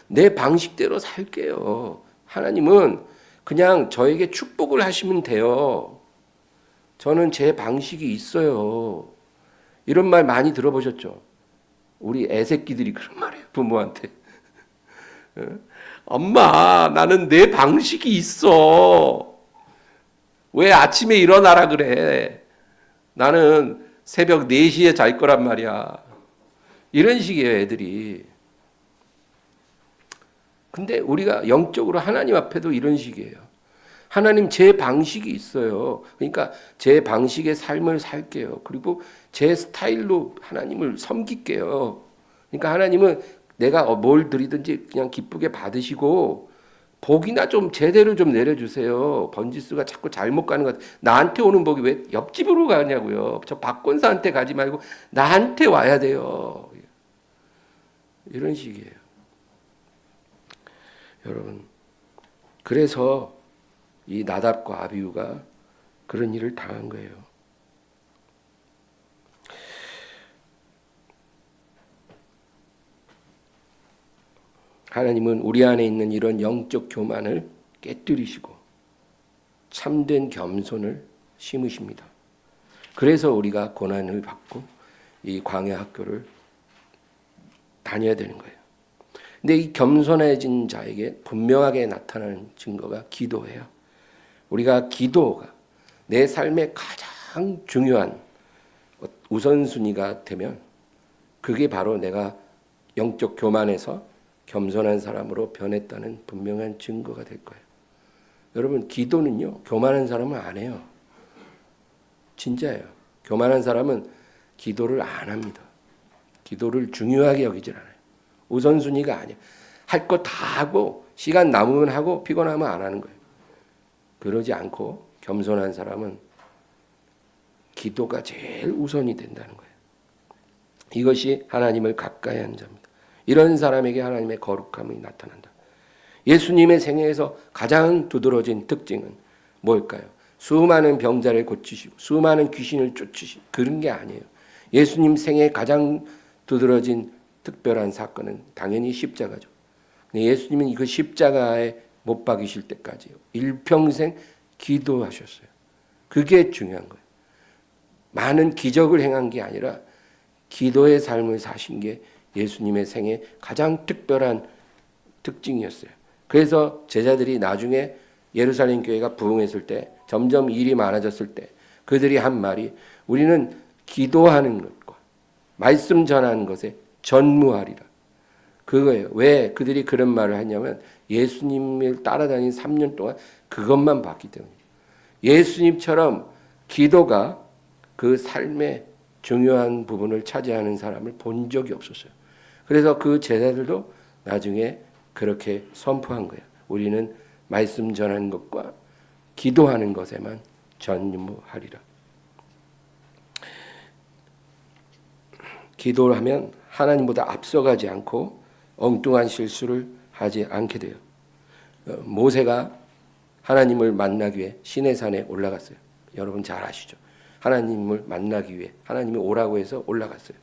내 방식대로 살게요. 하나님은 그냥 저에게 축복을 하시면 돼요. 저는 제 방식이 있어요. 이런 말 많이 들어보셨죠? 우리 애새끼들이 그런 말해요. 부모한테. 엄마, 나는 내 방식이 있어. 왜 아침에 일어나라 그래? 나는 새벽 4시에 잘 거란 말이야. 이런 식이에요, 애들이. 근데 우리가 영적으로 하나님 앞에도 이런 식이에요. 하나님 제 방식이 있어요. 그러니까 제 방식의 삶을 살게요. 그리고 제 스타일로 하나님을 섬길게요. 그러니까 하나님은 내가 뭘 드리든지 그냥 기쁘게 받으시고 복이나 좀 제대로 좀 내려주세요. 번지수가 자꾸 잘못 가는 것 같아요. 나한테 오는 복이 왜 옆집으로 가냐고요. 저 박권사한테 가지 말고 나한테 와야 돼요. 이런 식이에요. 여러분, 그래서 이 나답과 아비후가 그런 일을 당한 거예요. 하나님은 우리 안에 있는 이런 영적 교만을 깨뜨리시고 참된 겸손을 심으십니다. 그래서 우리가 고난을 받고 이 광야 학교를 다녀야 되는 거예요. 근데 이 겸손해진 자에게 분명하게 나타나는 증거가 기도예요. 우리가 기도가 내 삶의 가장 중요한 우선순위가 되면 그게 바로 내가 영적 교만에서 겸손한 사람으로 변했다는 분명한 증거가 될 거예요. 여러분, 기도는요, 교만한 사람은 안 해요. 진짜예요. 교만한 사람은 기도를 안 합니다. 기도를 중요하게 여기질 않아요. 우선순위가 아니야. 할 거 다 하고 시간 남으면 하고 피곤하면 안 하는 거예요. 그러지 않고 겸손한 사람은 기도가 제일 우선이 된다는 거예요. 이것이 하나님을 가까이 하는 자입니다. 이런 사람에게 하나님의 거룩함이 나타난다. 예수님의 생애에서 가장 두드러진 특징은 뭘까요? 수많은 병자를 고치시고 수많은 귀신을 쫓으시고 그런 게 아니에요. 예수님 생애에 가장 두드러진 특별한 사건은 당연히 십자가죠. 예수님은 그 십자가에 못 박이실 때까지 일평생 기도하셨어요. 그게 중요한 거예요. 많은 기적을 행한 게 아니라 기도의 삶을 사신 게 예수님의 생애 가장 특별한 특징이었어요. 그래서 제자들이 나중에 예루살렘 교회가 부흥했을 때 점점 일이 많아졌을 때 그들이 한 말이 우리는 기도하는 것과 말씀 전하는 것에 전무하리라. 그거예요. 왜 그들이 그런 말을 하냐면 예수님을 따라다닌 3년 동안 그것만 봤기 때문이에요. 예수님처럼 기도가 그 삶의 중요한 부분을 차지하는 사람을 본 적이 없었어요. 그래서 그 제자들도 나중에 그렇게 선포한 거예요. 우리는 말씀 전하는 것과 기도하는 것에만 전무하리라. 기도를 하면 하나님보다 앞서가지 않고 엉뚱한 실수를 하지 않게 돼요. 모세가 하나님을 만나기 위해 시내산에 올라갔어요. 여러분 잘 아시죠? 하나님을 만나기 위해 하나님이 오라고 해서 올라갔어요.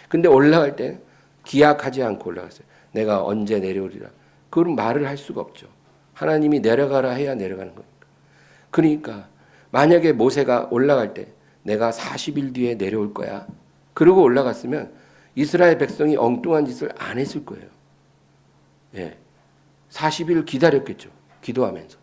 근데 올라갈 때 기약하지 않고 올라갔어요. 내가 언제 내려오리라. 그런 말을 할 수가 없죠. 하나님이 내려가라 해야 내려가는 거니까. 그러니까 만약에 모세가 올라갈 때 내가 40일 뒤에 내려올 거야. 그러고 올라갔으면 이스라엘 백성이 엉뚱한 짓을 안 했을 거예요. 예. 40일 기다렸겠죠. 기도하면서.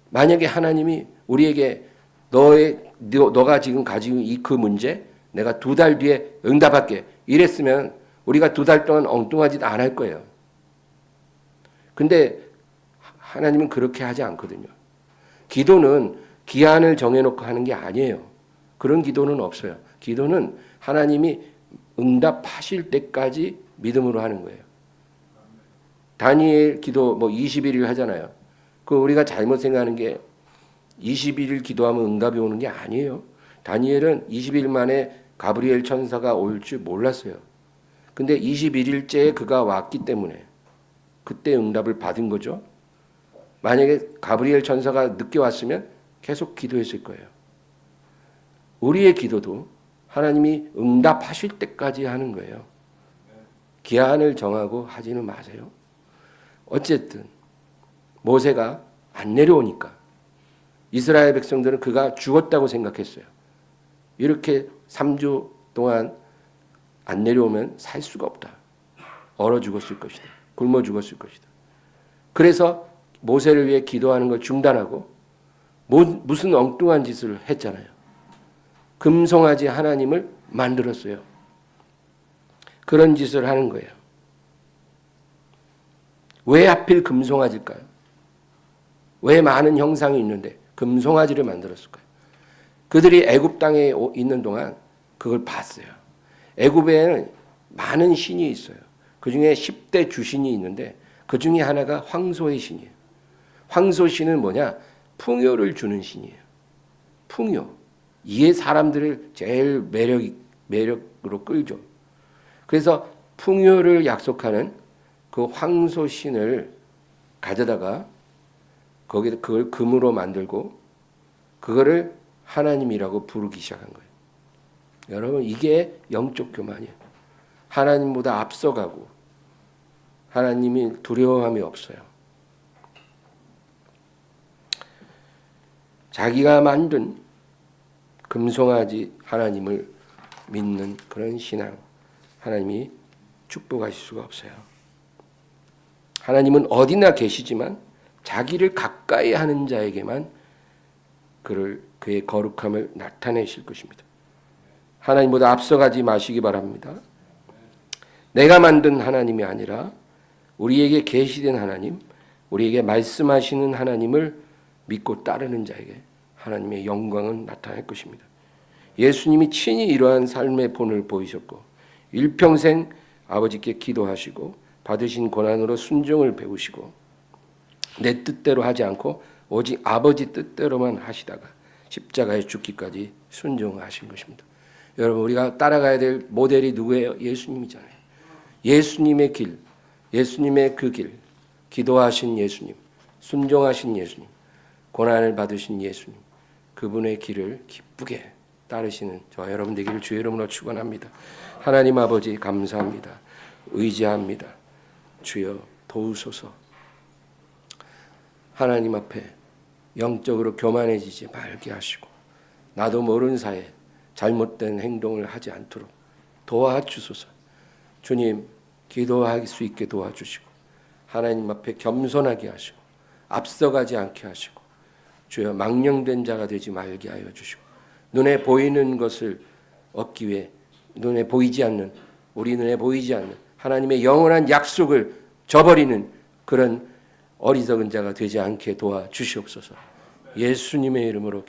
만약에 하나님이 우리에게 너가 지금 가지고 이 그 문제 내가 2달 뒤에 응답할게 이랬으면 우리가 2달 동안 엉뚱한 짓 안 할 거예요. 근데 하나님은 그렇게 하지 않거든요. 기도는 기한을 정해놓고 하는 게 아니에요. 그런 기도는 없어요. 기도는 하나님이 응답하실 때까지 믿음으로 하는 거예요. 다니엘 기도 뭐 21일 하잖아요. 그 우리가 잘못 생각하는 게 21일 기도하면 응답이 오는 게 아니에요. 다니엘은 20일 만에 가브리엘 천사가 올 줄 몰랐어요. 근데 21일째에 그가 왔기 때문에 그때 응답을 받은 거죠. 만약에 가브리엘 천사가 늦게 왔으면 계속 기도했을 거예요. 우리의 기도도 하나님이 응답하실 때까지 하는 거예요. 기한을 정하고 하지는 마세요. 어쨌든 모세가 안 내려오니까 이스라엘 백성들은 그가 죽었다고 생각했어요. 이렇게 3주 동안 안 내려오면 살 수가 없다. 얼어 죽었을 것이다. 굶어 죽었을 것이다. 그래서 모세를 위해 기도하는 걸 중단하고 무슨 엉뚱한 짓을 했잖아요. 금송아지 하나님을 만들었어요. 그런 짓을 하는 거예요. 왜 하필 금송아지일까요? 왜 많은 형상이 있는데 금송아지를 만들었을까요? 그들이 애굽 땅에 있는 동안 그걸 봤어요. 애굽에는 많은 신이 있어요. 그중에 10대 주신이 있는데 그중에 하나가 황소의 신이에요. 황소신은 뭐냐? 풍요를 주는 신이에요. 풍요. 이게 사람들을 제일 매력으로 끌죠. 그래서 풍요를 약속하는 그 황소신을 가져다가 거기다 그걸 금으로 만들고 그거를 하나님이라고 부르기 시작한 거예요. 여러분 이게 영적 교만이에요. 하나님보다 앞서가고 하나님이 두려움이 없어요. 자기가 만든 금송아지 하나님을 믿는 그런 신앙 하나님이 축복하실 수가 없어요. 하나님은 어디나 계시지만 자기를 가까이 하는 자에게만 그의 거룩함을 나타내실 것입니다. 하나님보다 앞서가지 마시기 바랍니다. 내가 만든 하나님이 아니라 우리에게 계시된 하나님, 우리에게 말씀하시는 하나님을 믿고 따르는 자에게 하나님의 영광은 나타날 것입니다. 예수님이 친히 이러한 삶의 본을 보이셨고 일평생 아버지께 기도하시고 받으신 고난으로 순종을 배우시고 내 뜻대로 하지 않고 오직 아버지 뜻대로만 하시다가 십자가에 죽기까지 순종하신 것입니다. 여러분 우리가 따라가야 될 모델이 누구예요? 예수님이잖아요. 예수님의 길, 예수님의 그 길, 기도하신 예수님, 순종하신 예수님, 고난을 받으신 예수님, 그분의 길을 기쁘게 따르시는 저와 여러분 되기를 주의 이름으로 축원합니다. 하나님 아버지 감사합니다. 의지합니다. 주여 도우소서. 하나님 앞에 영적으로 교만해지지 말게 하시고 나도 모르는 사이에 잘못된 행동을 하지 않도록 도와주소서. 주님 기도할 수 있게 도와주시고 하나님 앞에 겸손하게 하시고 앞서가지 않게 하시고 주여 망령된 자가 되지 말게 하여 주시고 눈에 보이는 것을 얻기 위해 눈에 보이지 않는 우리 눈에 보이지 않는 하나님의 영원한 약속을 저버리는 그런 어리석은 자가 되지 않게 도와주시옵소서. 예수님의 이름으로 기도